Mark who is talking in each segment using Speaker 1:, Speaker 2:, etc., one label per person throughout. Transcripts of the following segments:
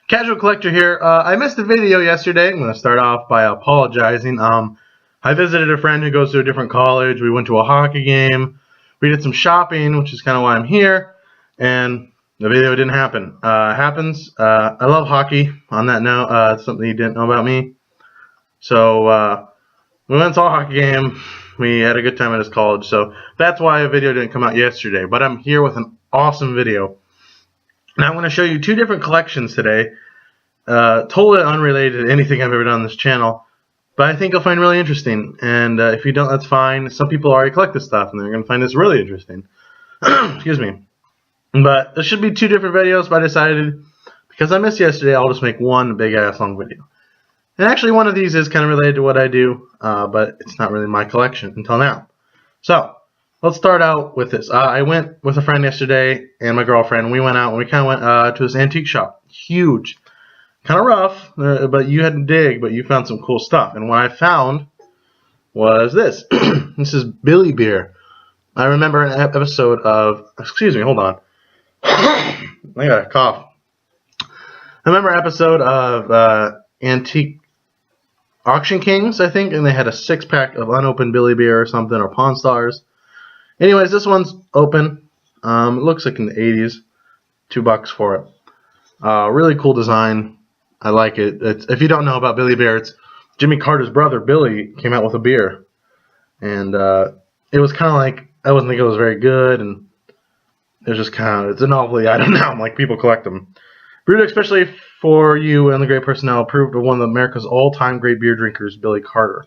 Speaker 1: Casual Collector here. I missed a video yesterday. I'm going to start off by apologizing. I visited a friend who goes to a different college. We went to a hockey game. We did some shopping, which is kind of why I'm here. And the video didn't happen. Happens. I love hockey. On that note, it's something you didn't know about me. So we went to a hockey game. We had a good time at his college. So that's why a video didn't come out yesterday. But I'm here with an awesome video. Now I'm going to show you two different collections today, totally unrelated to anything I've ever done on this channel, but I think you'll find really interesting. And if you don't, that's fine. Some people already collect this stuff, and they're going to find this really interesting. Excuse me. But there should be two different videos, but I decided, because I missed yesterday, I'll just make one big-ass long video. And actually, one of these is kind of related to what I do, but it's not really my collection until now. So let's start out with this. I went with a friend yesterday and my girlfriend. We went out and we kind of went to this antique shop. Huge. Kind of rough, but you had to dig, but you found some cool stuff. And what I found was this. This is Billy Beer. I remember an episode of... Excuse me, hold on. I got a cough. I remember an episode of Antique Auction Kings, I think, and they had a 6-pack of unopened Billy Beer or something, or Pawn Stars. Anyways, this one's open. It looks like in the 80s. $2 for it. Really cool design. I like it. If you don't know about Billy Beer, it's Jimmy Carter's brother, Billy, came out with a beer. And it was kind of like, I wasn't thinking it was very good, and it was just kind of, it's a novelty item now. Like, people collect them. Brewed especially for you and the great personnel, approved of one of America's all-time great beer drinkers, Billy Carter.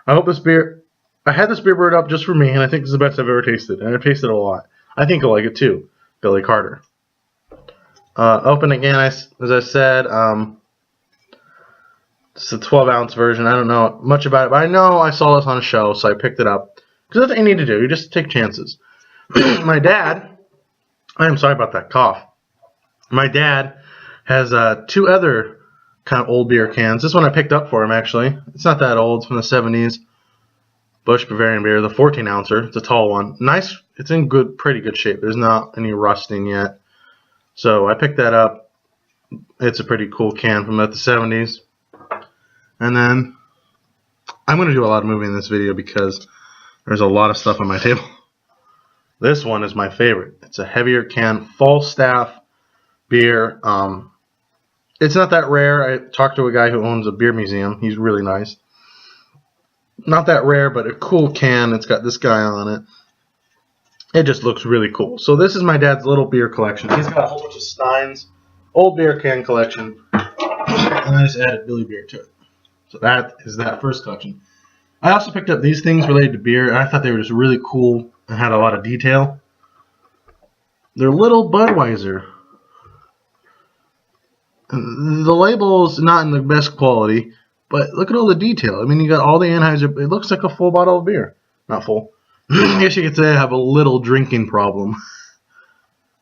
Speaker 1: I hope this beer... I had this beer brewed up just for me, and I think this is the best I've ever tasted. And I've tasted a lot. I think you'll like it too. Billy Carter. Open again, as I said. It's a 12-ounce version. I don't know much about it, but I know I saw this on a show, so I picked it up. Because that's what you need to do. You just take chances. My dad... I am sorry about that cough. My dad has two other kind of old beer cans. This one I picked up for him, actually. It's not that old. It's from the 70s. Busch Bavarian beer, the 14-ouncer. It's a tall one. Nice. It's in pretty good shape. There's not any rusting yet. So I picked that up. It's a pretty cool can from the 70s. And then I'm going to do a lot of moving in this video because there's a lot of stuff on my table. This one is my favorite. It's a heavier can, Falstaff beer. It's not that rare. I talked to a guy who owns a beer museum. He's really nice. Not that rare, but a cool can. It's got this guy on it. It just looks really cool. So this is my dad's little beer collection. He's got a whole bunch of Steins, old beer can collection, and I just added Billy Beer to it. So that is that first collection. I also picked up these things related to beer, and I thought they were just really cool and had a lot of detail. They're little Budweiser. The label's not in the best quality, but look at all the detail. I mean, you got all the Anheuser. It looks like a full bottle of beer. Not full. I guess you could say I have a little drinking problem.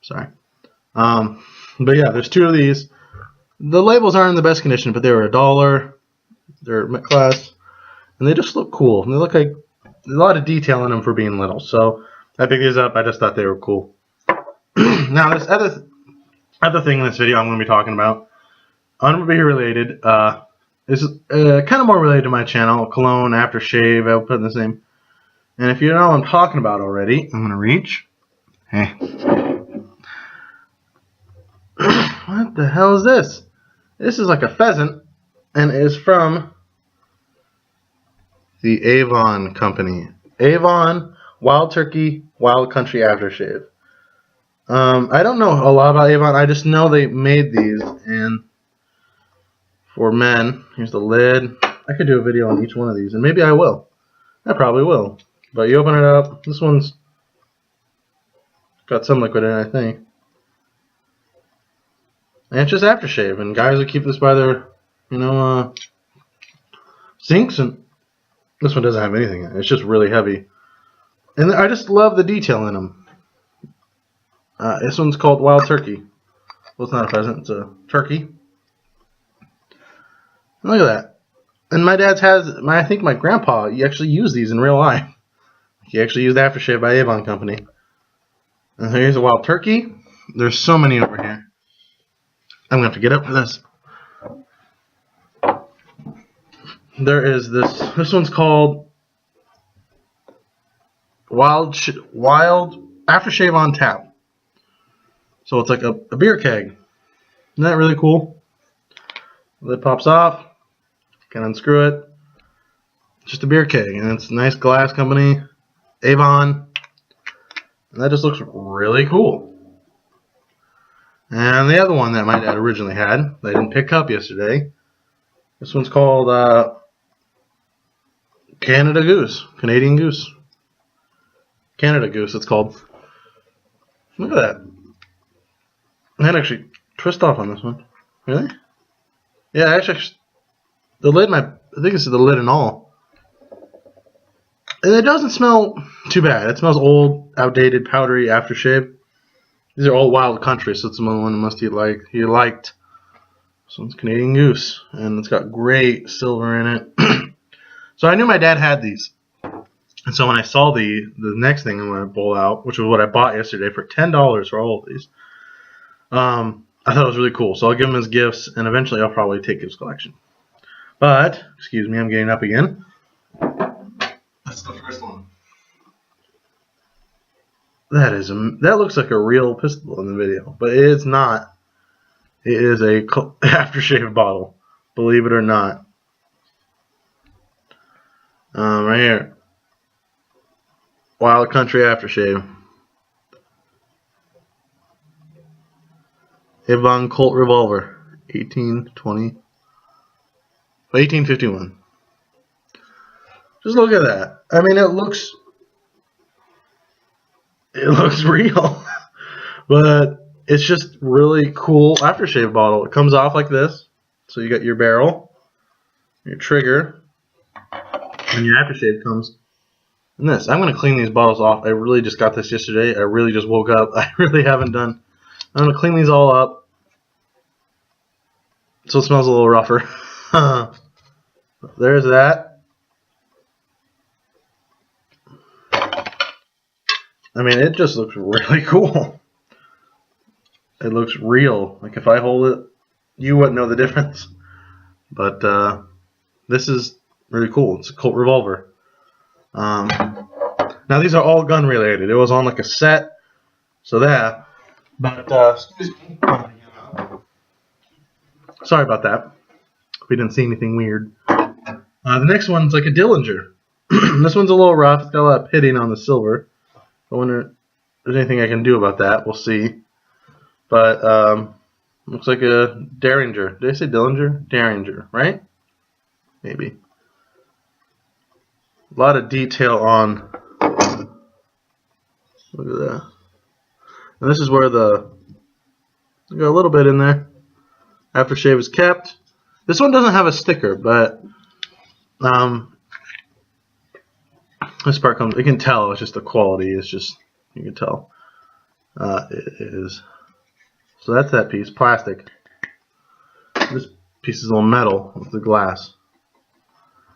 Speaker 1: Sorry. But yeah, there's two of these. The labels aren't in the best condition, but they were $1. They're class, and they just look cool. And they look like a lot of detail in them for being little. So I picked these up. I just thought they were cool. Now, this other thing in this video I'm going to be talking about, unbeer related. This is kind of more related to my channel, cologne, aftershave, I'll put in the same. And if you know what I'm talking about already, I'm going to reach. Hey. What the hell is this? This is like a pheasant, and it is from the Avon company. Avon Wild Turkey Wild Country Aftershave. I don't know a lot about Avon. I just know they made these, and for men, here's the lid. I could do a video on each one of these, and maybe I will. I probably will. But you open it up. This one's got some liquid in it, I think. And it's just aftershave, and guys will keep this by their, sinks, and this one doesn't have anything in it. It's just really heavy. And I just love the detail in them. This one's called Wild Turkey. Well, it's not a pheasant, it's a turkey. Look at that. And my dad's I think my grandpa, he actually used these in real life. He actually used aftershave by Avon Company. And here's a wild turkey. There's so many over here. I'm going to have to get up for this. There is this one's called Wild Aftershave on Tap. So it's like a beer keg. Isn't that really cool? The lid pops off. You can unscrew it. It's just a beer keg, and it's a nice glass company, Avon. And that just looks really cool. And the other one that my dad originally had, that I didn't pick up yesterday, this one's called Canadian Goose. Canada Goose, it's called. Look at that. That actually twist off on this one. Really? Yeah, actually, the lid, I think it's the lid and all. And it doesn't smell too bad. It smells old, outdated, powdery aftershave. These are all Wild Country, so it's the one he liked. So it's Canadian Goose, and it's got great silver in it. So I knew my dad had these. And so when I saw the next thing I'm going to pull out, which was what I bought yesterday for $10 for all of these, I thought it was really cool. So I'll give them as gifts, and eventually I'll probably take his collection. But, excuse me, I'm getting up again. That's the first one. That looks like a real pistol in the video, but it is not. It is a aftershave bottle, believe it or not. Right here. Wild Country aftershave. Avon Colt Revolver, 1851. Just look at that. I mean, it looks real, but it's just really cool aftershave bottle. It comes off like this, so you got your barrel, your trigger, and your aftershave comes in this. I'm going to clean these bottles off. I really just got this yesterday. I really just woke up. I really haven't done. I'm going to clean these all up so it smells a little rougher. There's that. I mean, it just looks really cool. It looks real. Like if I hold it, you wouldn't know the difference. But this is really cool. It's a Colt Revolver. Now these are all gun related. It was on like a set, so that. But excuse me. Sorry about that. We didn't see anything weird. The next one's like a Dillinger. This one's a little rough. It's got a lot of pitting on the silver. I wonder if there's anything I can do about that. We'll see. But looks like a Derringer. Did I say Dillinger? Derringer, right? Maybe. A lot of detail on. Look at that. And this is where got a little bit in there. Aftershave is kept. This one doesn't have a sticker, but this part comes. You can tell it's just the quality. It's just you can tell it is. So that's that piece, plastic. This piece is all metal with the glass.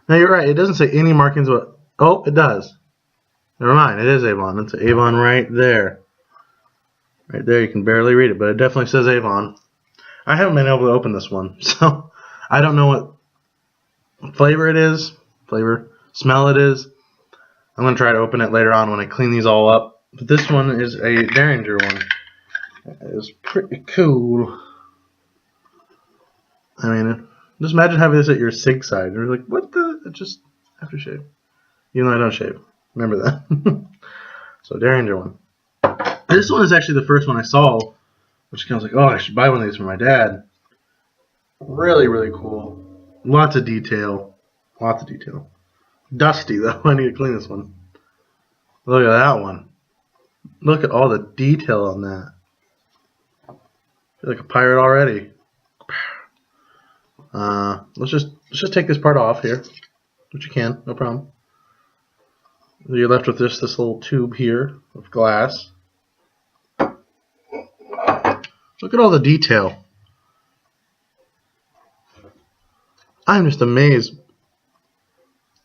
Speaker 1: Now you're right. It doesn't say any markings. But oh, it does. Never mind. It is Avon. It's Avon right there. Right there. You can barely read it, but it definitely says Avon. I haven't been able to open this one, so I don't know what flavor it is, smell it is. I'm going to try to open it later on when I clean these all up. But this one is a Derringer one. It's pretty cool. I mean, just imagine having this at your sig side. You're like, what the? It's just aftershave. Even though I don't shave. Remember that. So, Derringer one. This one is actually the first one I saw. Which I was like, oh, I should buy one of these for my dad. Really, really cool. Lots of detail. Lots of detail. Dusty, though. I need to clean this one. Look at that one. Look at all the detail on that. I feel like a pirate already. Let's just take this part off here. Which you can, no problem. You're left with just this little tube here of glass. Look at all the detail. I'm just amazed.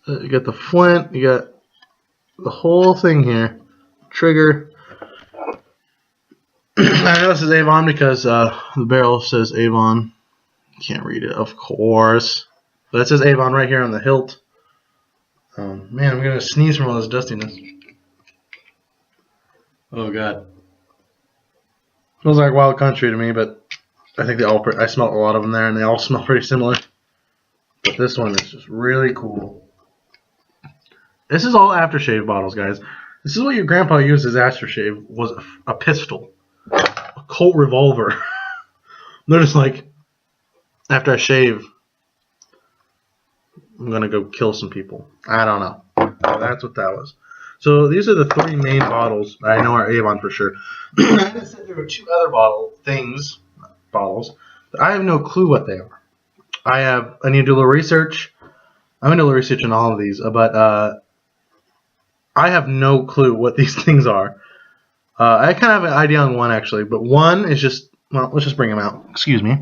Speaker 1: You got the flint, you got the whole thing here. Trigger. I know this is Avon because the barrel says Avon. Can't read it, of course. But it says Avon right here on the hilt. Man, I'm gonna sneeze from all this dustiness. Oh god, smells like wild country to me, but I think I smelled a lot of them there, and they all smell pretty similar. But this one is just really cool. This is all aftershave bottles, guys. This is what your grandpa used as aftershave, was a pistol, a Colt revolver. They're just like, after I shave, I'm gonna go kill some people. I don't know. That's what that was. So these are the 3 main bottles I know are Avon for sure. I just said there were 2 other bottles. I have no clue what they are. I need to do a little research. I'm gonna do a little research on all of these, but I have no clue what these things are. I kind of have an idea on one actually, but one is just, well, let's just bring them out. Excuse me.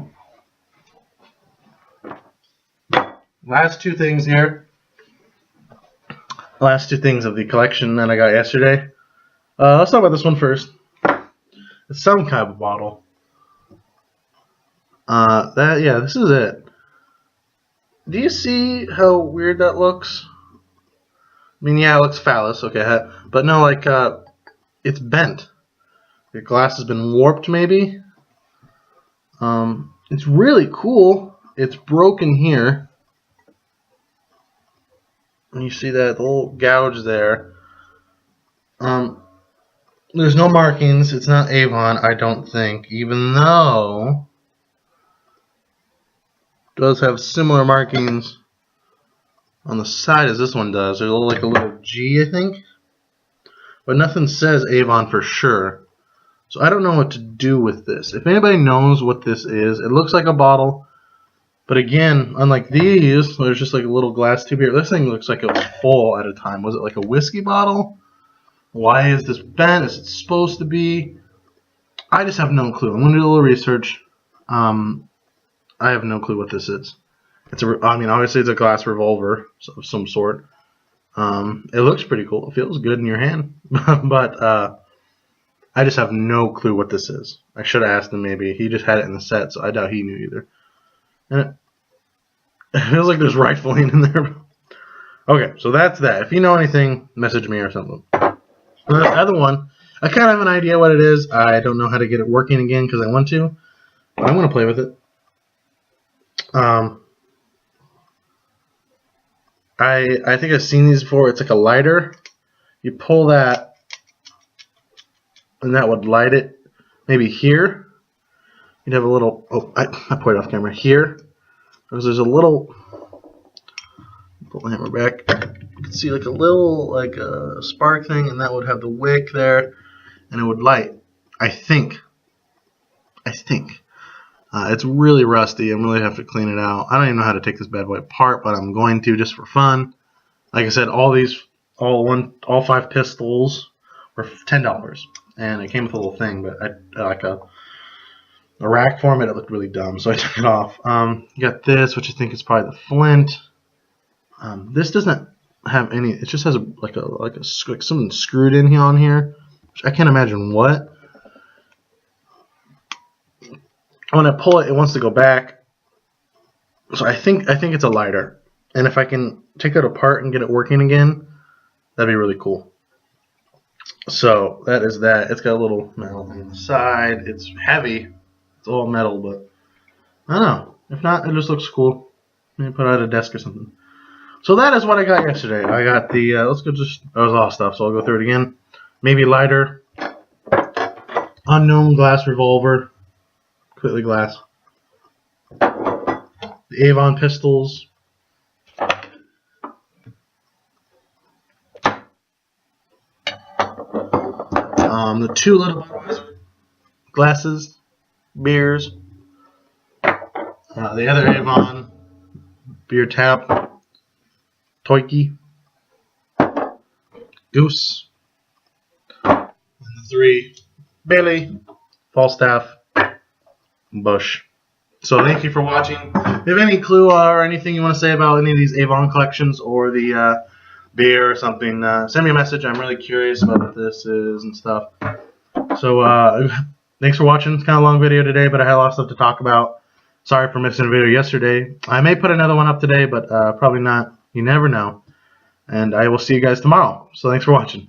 Speaker 1: Last 2 things here. Last 2 things of the collection that I got yesterday. Let's talk about this one first. It's some kind of bottle. Yeah, this is it. Do you see how weird that looks? I mean, yeah, it looks phallus, okay, but no, like, it's bent. The glass has been warped, maybe. It's really cool. It's broken here. And you see that little gouge there. There's no markings. It's not Avon, I don't think, even though it does have similar markings on the side as this one does. There's like a little G, I think, but nothing says Avon for sure. So I don't know what to do with this. If anybody knows what this is, it looks like a bottle, but again, unlike these, there's just like a little glass tube here. This thing looks like it was full at a time. Was it like a whiskey bottle? Why is this bent? Is it supposed to be? I just have no clue. I'm going to do a little research. I have no clue what this is. I mean, obviously it's a glass revolver of some sort. It looks pretty cool. It feels good in your hand. But I just have no clue what this is. I should have asked him maybe. He just had it in the set, so I doubt he knew either. And it feels like there's rifling in there. Okay, so that's that. If you know anything, message me or something. The other one, I kind of have an idea what it is. I don't know how to get it working again because I want to. But I'm going to play with it. I think I've seen these before. It's like a lighter. You pull that, and that would light it. Maybe here. You'd have a little. Oh, I put it off camera. Here, because there's a little. Pull the hammer back. You can see like a little, like a spark thing, and that would have the wick there, and it would light. I think. It's really rusty. I'm really have to clean it out. I don't even know how to take this bad boy apart, but I'm going to just for fun. Like I said, all 5 pistols were $10, and it came with a little thing, but like a rack for it looked really dumb, so I took it off. You got this, which I think is probably the flint. This doesn't have any. It just has like something screwed in here on here, which I can't imagine what. When I pull it, it wants to go back. So I think it's a lighter. And if I can take it apart and get it working again, that'd be really cool. So that is that. It's got a little metal thing on the side. It's heavy. It's all metal, but I don't know. If not, it just looks cool. Maybe put it at a desk or something. So that is what I got yesterday. I got the, that was all stuff, so I'll go through it again. Maybe lighter. Unknown glass revolver. Completely glass. The Avon pistols. The 2 little glasses, beers. The other Avon beer tap. Toiki. Goose. And the 3 Bailey. Falstaff. Bush. So thank you for watching. If you have any clue or anything you want to say about any of these Avon collections or the beer or something, send me a message. I'm really curious about what this is and stuff. So thanks for watching. It's kind of a long video today, but I had a lot of stuff to talk about. Sorry for missing a video yesterday. I may put another one up today, but probably not. You never know. And I will see you guys tomorrow. So thanks for watching.